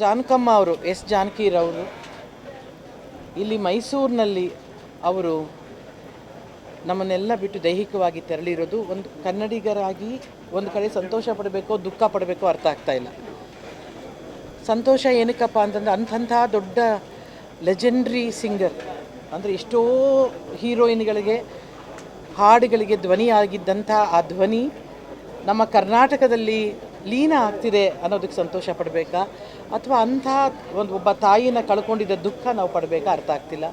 ಜಾನಕಮ್ಮ ಅವರು ಎಸ್ ಜಾನಕಿರವರು ಇಲ್ಲಿ ಮೈಸೂರಿನಲ್ಲಿ ಅವರು ನಮ್ಮನ್ನೆಲ್ಲ ಬಿಟ್ಟು ದೈಹಿಕವಾಗಿ ತೆರಳಿರೋದು ಒಂದು ಕನ್ನಡಿಗರಾಗಿ ಒಂದು ಕಡೆ ಸಂತೋಷ ಪಡಬೇಕೋ ದುಃಖ ಪಡಬೇಕೋ ಅರ್ಥ ಆಗ್ತಾ ಇಲ್ಲ. ಸಂತೋಷ ಏನಕ್ಕಪ್ಪ ಅಂತಂದರೆ ಅಂಥ ದೊಡ್ಡ ಲೆಜೆಂಡ್ರಿ ಸಿಂಗರ್ ಅಂದರೆ ಎಷ್ಟೋ ಹೀರೋಯಿನ್ಗಳಿಗೆ ಹಾಡುಗಳಿಗೆ ಧ್ವನಿಯಾಗಿದ್ದಂಥ ಆ ಧ್ವನಿ ನಮ್ಮ ಕರ್ನಾಟಕದಲ್ಲಿ ಲೀನ ಆಗ್ತಿದೆ ಅನ್ನೋದಕ್ಕೆ ಸಂತೋಷ ಪಡಬೇಕಾ ಅಥವಾ ಅಂಥ ಒಬ್ಬ ತಾಯಿನ ಕಳ್ಕೊಂಡಿದ್ದ ದುಃಖ ನಾವು ಪಡಬೇಕಾ ಅರ್ಥ ಆಗ್ತಿಲ್ಲ.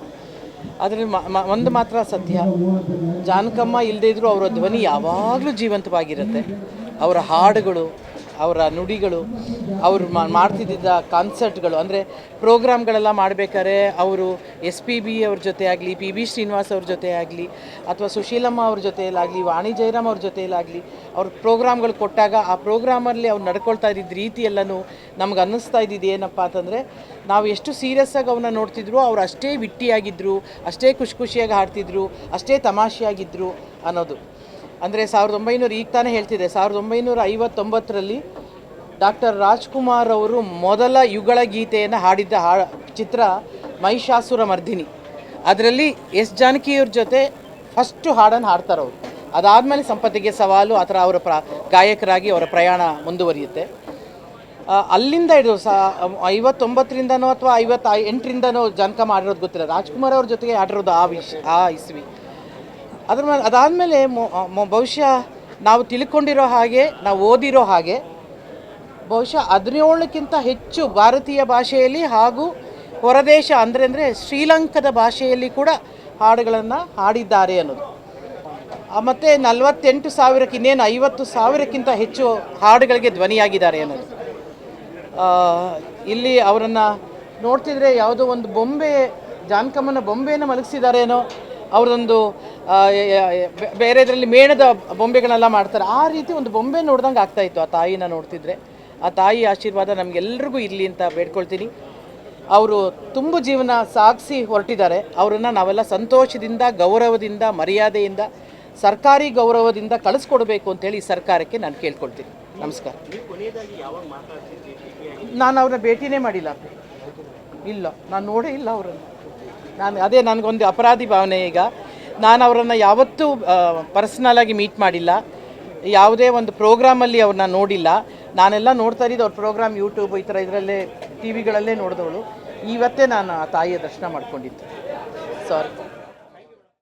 ಅದರಲ್ಲಿ ಒಂದು ಮಾತ್ರ ಸತ್ಯ, ಜಾನಕಮ್ಮ ಇಲ್ಲದೇ ಇದ್ದರೂ ಅವರ ಧ್ವನಿ ಯಾವಾಗಲೂ ಜೀವಂತವಾಗಿರುತ್ತೆ. ಅವರ ಹಾಡುಗಳು, ಅವರ ನುಡಿಗಳು, ಅವರು ಮಾಡ್ತಿದ್ದ ಕಾನ್ಸರ್ಟ್ಗಳು ಅಂದರೆ ಪ್ರೋಗ್ರಾಮ್ಗಳೆಲ್ಲ ಮಾಡಬೇಕಾದ್ರೆ ಅವರು SPB ಅವ್ರ ಜೊತೆ ಆಗಲಿ, PB ಶ್ರೀನಿವಾಸ್ ಅವ್ರ ಜೊತೆ ಆಗಲಿ ಅಥವಾ ಸುಶೀಲಮ್ಮ ಅವ್ರ ಜೊತೆಯಲ್ಲಾಗಲಿ, ವಾಣಿ ಜಯರಾಮ್ ಅವ್ರ ಜೊತೆಯಲ್ಲಾಗಲಿ ಅವ್ರ ಪ್ರೋಗ್ರಾಮ್ಗಳು ಕೊಟ್ಟಾಗ ಆ ಪ್ರೋಗ್ರಾಮಲ್ಲಿ ಅವ್ರು ನಡ್ಕೊಳ್ತಾ ಇದ್ದಿದ್ದ ರೀತಿಯೆಲ್ಲನೂ ನಮ್ಗೆ ಅನ್ನಿಸ್ತಾ ಇದ್ದಿದ್ದು ಏನಪ್ಪ ಅಂತಂದರೆ ನಾವು ಎಷ್ಟು ಸೀರಿಯಸ್ಸಾಗಿ ಅವನ್ನ ನೋಡ್ತಿದ್ರು ಅವ್ರು ಅಷ್ಟೇ ವಿಟ್ಟಿಯಾಗಿದ್ದರು, ಅಷ್ಟೇ ಖುಷಿಯಾಗಿ ಹಾಡ್ತಿದ್ರು, ಅಷ್ಟೇ ತಮಾಷೆಯಾಗಿದ್ದರು ಅನ್ನೋದು. ಅಂದರೆ 1900 ಈಗ ತಾನೇ ಹೇಳ್ತಿದ್ದೆ, 1959ರಲ್ಲಿ ಡಾಕ್ಟರ್ ರಾಜ್ಕುಮಾರ್ ಅವರು ಮೊದಲ ಯುಗಳ ಗೀತೆಯನ್ನು ಹಾಡಿದ್ದ ಚಿತ್ರ ಮಹಿಷಾಸುರ ಮರ್ದಿನಿ. ಅದರಲ್ಲಿ ಎಸ್ ಜಾನಕಿಯವ್ರ ಜೊತೆ ಫಸ್ಟು ಹಾಡನ್ನು ಹಾಡ್ತಾರೆ ಅವರು. ಅದಾದಮೇಲೆ ಸಂಪತ್ತಿಗೆ ಸವಾಲು ಆ ಥರ ಅವರ ಗಾಯಕರಾಗಿ ಅವರ ಪ್ರಯಾಣ ಮುಂದುವರಿಯುತ್ತೆ. ಅಲ್ಲಿಂದ ಹಿಡಿದು 59ರಿಂದನೋ ಅಥವಾ 58ರಿಂದನೋ ಜಾನಕಮ್ಮ ಆಡಿರೋದು ಗೊತ್ತಿಲ್ಲ, ರಾಜ್ಕುಮಾರ್ ಅವ್ರ ಜೊತೆಗೆ ಆಡಿರೋದು ಆ ಇಸ್ವಿ. ಅದಾದಮೇಲೆ ಬಹುಶಃ ನಾವು ತಿಳ್ಕೊಂಡಿರೋ ಹಾಗೆ, ನಾವು ಓದಿರೋ ಹಾಗೆ ಬಹುಶಃ 17ಕ್ಕಿಂತ ಹೆಚ್ಚು ಭಾರತೀಯ ಭಾಷೆಯಲ್ಲಿ ಹಾಗೂ ಹೊರದೇಶ ಅಂದರೆ ಶ್ರೀಲಂಕಾದ ಭಾಷೆಯಲ್ಲಿ ಕೂಡ ಹಾಡುಗಳನ್ನು ಹಾಡಿದ್ದಾರೆ ಅನ್ನೋದು. ಮತ್ತು 48,000 ಇನ್ನೇನು 50,000ಕ್ಕಿಂತ ಹೆಚ್ಚು ಹಾಡುಗಳಿಗೆ ಧ್ವನಿಯಾಗಿದ್ದಾರೆ ಅನ್ನೋದು. ಇಲ್ಲಿ ಅವರನ್ನು ನೋಡ್ತಿದ್ರೆ ಯಾವುದೋ ಒಂದು ಬೊಂಬೆ, ಜಾನಕಮ್ಮನ ಬೊಂಬೆಯನ್ನು ಮಲಗಿಸಿದಾರೇನೋ, ಅವರೊಂದು ಬೇರೆ ಇದರಲ್ಲಿ ಮೇಣದ ಬೊಂಬೆಗಳೆಲ್ಲ ಮಾಡ್ತಾರೆ, ಆ ರೀತಿ ಒಂದು ಬೊಂಬೆ ನೋಡ್ದಂಗೆ ಆಗ್ತಾಯಿತ್ತು ಆ ತಾಯಿನ ನೋಡ್ತಿದ್ರೆ. ಆ ತಾಯಿ ಆಶೀರ್ವಾದ ನಮಗೆಲ್ರಿಗೂ ಇರಲಿ ಅಂತ ಬೇಡ್ಕೊಳ್ತೀನಿ. ಅವರು ತುಂಬ ಜೀವನ ಸಾಗಿಸಿ ಹೊರಟಿದ್ದಾರೆ. ಅವರನ್ನು ನಾವೆಲ್ಲ ಸಂತೋಷದಿಂದ, ಗೌರವದಿಂದ, ಮರ್ಯಾದೆಯಿಂದ, ಸರ್ಕಾರಿ ಗೌರವದಿಂದ ಕಳಿಸ್ಕೊಡ್ಬೇಕು ಅಂತೇಳಿ ಈ ಸರ್ಕಾರಕ್ಕೆ ನಾನು ಕೇಳ್ಕೊಳ್ತೀನಿ. ನಮಸ್ಕಾರ. ನಾನು ಅವ್ರನ್ನ ಭೇಟಿನೇ ಮಾಡಿಲ್ಲ, ಇಲ್ಲ, ನಾನು ನೋಡೇ ಇಲ್ಲ ಅವರನ್ನು. ಅದೇ ನನಗೊಂದು ಅಪರಾಧಿ ಭಾವನೆ. ಈಗ ನಾನು ಅವರನ್ನು ಯಾವತ್ತೂ ಪರ್ಸ್ನಲಾಗಿ ಮೀಟ್ ಮಾಡಿಲ್ಲ, ಯಾವುದೇ ಒಂದು ಪ್ರೋಗ್ರಾಮಲ್ಲಿ ಅವ್ರನ್ನ ನೋಡಿಲ್ಲ. ನಾನೆಲ್ಲ ನೋಡ್ತಾ ಇದ್ದಿದ್ದು ಅವ್ರ ಪ್ರೋಗ್ರಾಮ್ ಯೂಟ್ಯೂಬ್ ಈ ಥರ ಇದರಲ್ಲೇ TV ಗಳಲ್ಲೇ ನೋಡಿದವಳು. ಇವತ್ತೇ ನಾನು ಆ ತಾಯಿಯ ದರ್ಶನ ಮಾಡ್ಕೊಂಡಿದ್ದೆ. ಸಾರಿ.